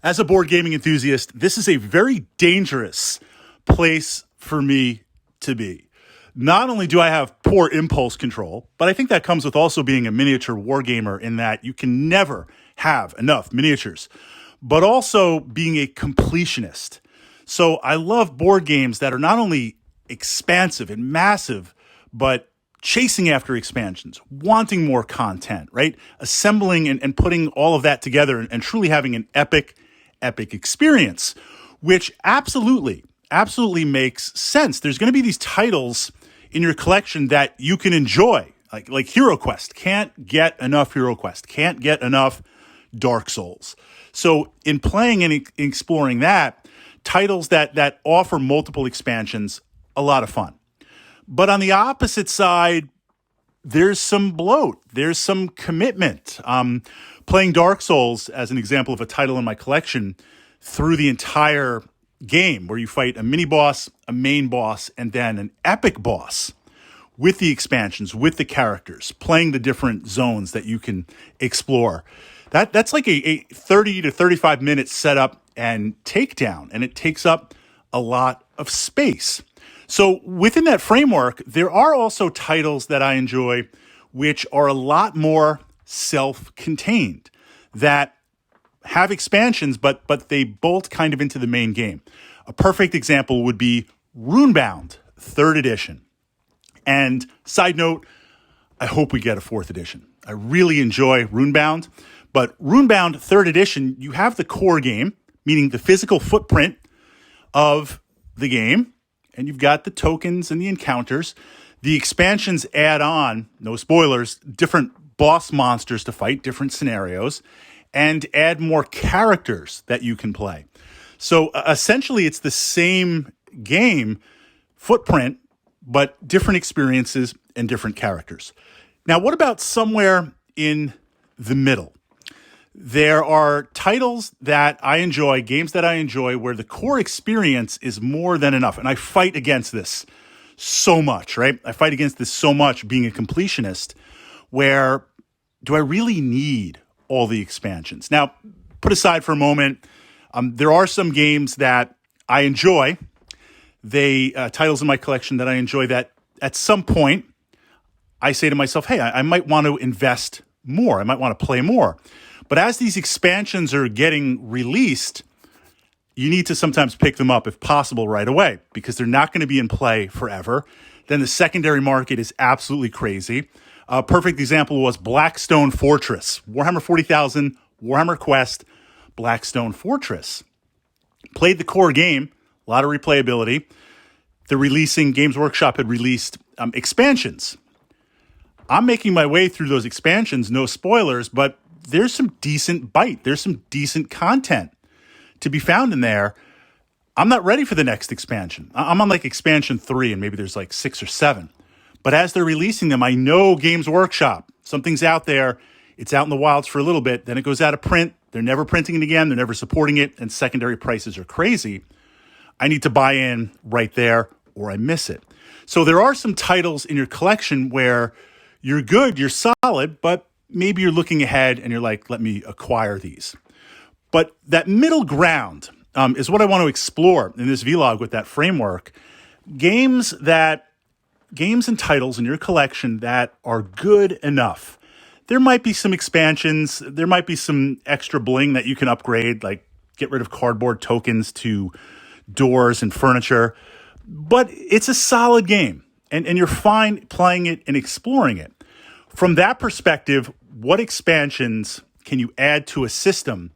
As a board gaming enthusiast, this is a very dangerous place for me to be. Not only do I have poor impulse control, but I think that comes with also being a miniature wargamer in that you can never have enough miniatures, but also being a completionist. So I love board games that are not only expansive and massive, but chasing after expansions, wanting more content, right? Assembling and putting all of that together and truly having an epic experience, which absolutely makes sense. There's going to be these titles in your collection that you can enjoy, like Hero Quest. Can't get enough Hero Quest. Can't get enough Dark Souls. So in playing and exploring that, titles that offer multiple expansions, a lot of fun. But on the opposite side, there's some bloat. There's some commitment. Playing Dark Souls, as an example of a title in my collection, through the entire game, where you fight a mini boss, a main boss, and then an epic boss with the expansions, with the characters, playing the different zones that you can explore. That's like a 30 to 35 minute setup and takedown, and it takes up a lot of space. So within that framework, there are also titles that I enjoy which are a lot more self-contained, that have expansions, but they bolt kind of into the main game. A perfect example would be Runebound 3rd edition. And side note, I hope we get a 4th edition. I really enjoy Runebound, but Runebound 3rd edition, you have the core game, meaning the physical footprint of the game, and you've got the tokens and the encounters. The expansions add on, no spoilers, different boss monsters to fight, different scenarios, and add more characters that you can play. So essentially, it's the same game footprint, but different experiences and different characters. Now, what about somewhere in the middle? There are titles that I enjoy, games that I enjoy, where the core experience is more than enough. And I fight against this so much, right? I fight against this so much being a completionist, where do I really need all the expansions? Now, put aside for a moment, there are some games that I enjoy. Titles in my collection that I enjoy that at some point I say to myself, hey, I might want to invest more. I might want to play more. But as these expansions are getting released, you need to sometimes pick them up, if possible, right away, because they're not going to be in play forever. Then the secondary market is absolutely crazy. A perfect example was Blackstone Fortress, Warhammer 40,000, Warhammer Quest, Blackstone Fortress. Played the core game, a lot of replayability. Games Workshop had released expansions. I'm making my way through those expansions, no spoilers, but there's some decent bite. There's some decent content to be found in there. I'm not ready for the next expansion. I'm on like expansion 3, and maybe there's like 6 or 7. But as they're releasing them, I know Games Workshop, something's out there. It's out in the wilds for a little bit. Then it goes out of print. They're never printing it again. They're never supporting it. And secondary prices are crazy. I need to buy in right there or I miss it. So there are some titles in your collection where you're good, you're solid, but maybe you're looking ahead and you're like, let me acquire these. But that middle ground is what I want to explore in this vlog with that framework. Games and titles in your collection that are good enough. There might be some expansions. There might be some extra bling that you can upgrade, like get rid of cardboard tokens to doors and furniture. But it's a solid game, and you're fine playing it and exploring it. From that perspective, what expansions can you add to a system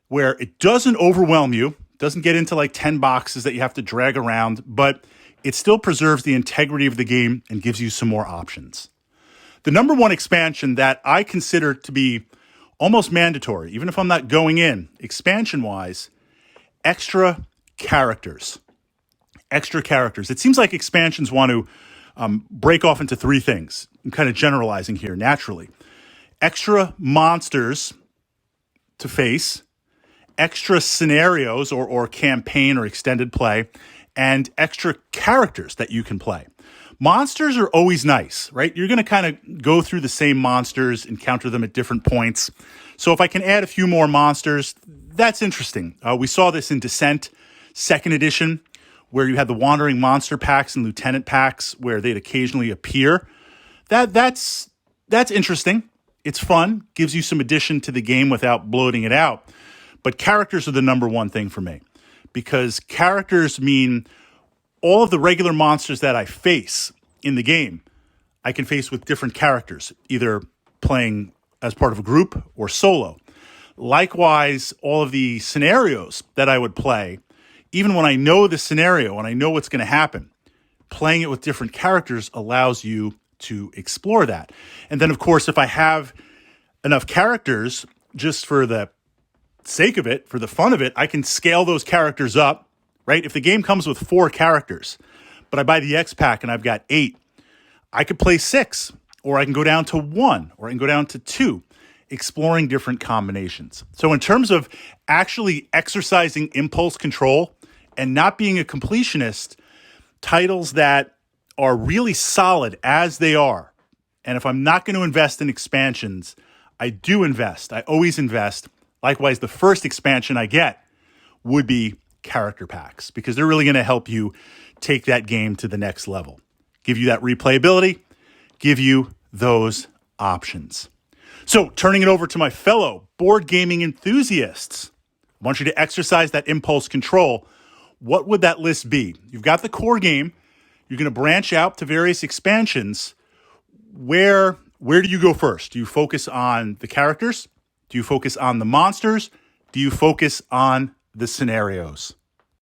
where it doesn't overwhelm you, doesn't get into like 10 boxes that you have to drag around, but it still preserves the integrity of the game and gives you some more options? The number one expansion that I consider to be almost mandatory, even if I'm not going in expansion-wise, extra characters. Extra characters. It seems like expansions want to break off into 3 things. I'm kind of generalizing here naturally. Extra monsters to face, extra scenarios or campaign or extended play, and extra characters that you can play. Monsters are always nice, right? You're going to kind of go through the same monsters, encounter them at different points. So if I can add a few more monsters, that's interesting. We saw this in Descent, second edition, where you had the Wandering Monster packs and Lieutenant packs where they'd occasionally appear. That's interesting. It's fun, gives you some addition to the game without bloating it out. But characters are the number one thing for me, because characters mean all of the regular monsters that I face in the game, I can face with different characters, either playing as part of a group or solo. Likewise, all of the scenarios that I would play, even when I know the scenario and I know what's going to happen, playing it with different characters allows you to explore that. And then, of course, if I have enough characters, just for the sake of it, for the fun of it, I can scale those characters up, right? If the game comes with 4 characters, but I buy the X pack and I've got 8, I could play 6, or I can go down to 1, or I can go down to 2, exploring different combinations. So in terms of actually exercising impulse control and not being a completionist, titles that are really solid as they are, and if I'm not going to invest in expansions, I do invest. I always invest. Likewise, the first expansion I get would be character packs, because they're really going to help you take that game to the next level, give you that replayability, give you those options. So turning it over to my fellow board gaming enthusiasts, I want you to exercise that impulse control. What would that list be? You've got the core game. You're going to branch out to various expansions. Where do you go first? Do you focus on the characters? Do you focus on the monsters? Do you focus on the scenarios?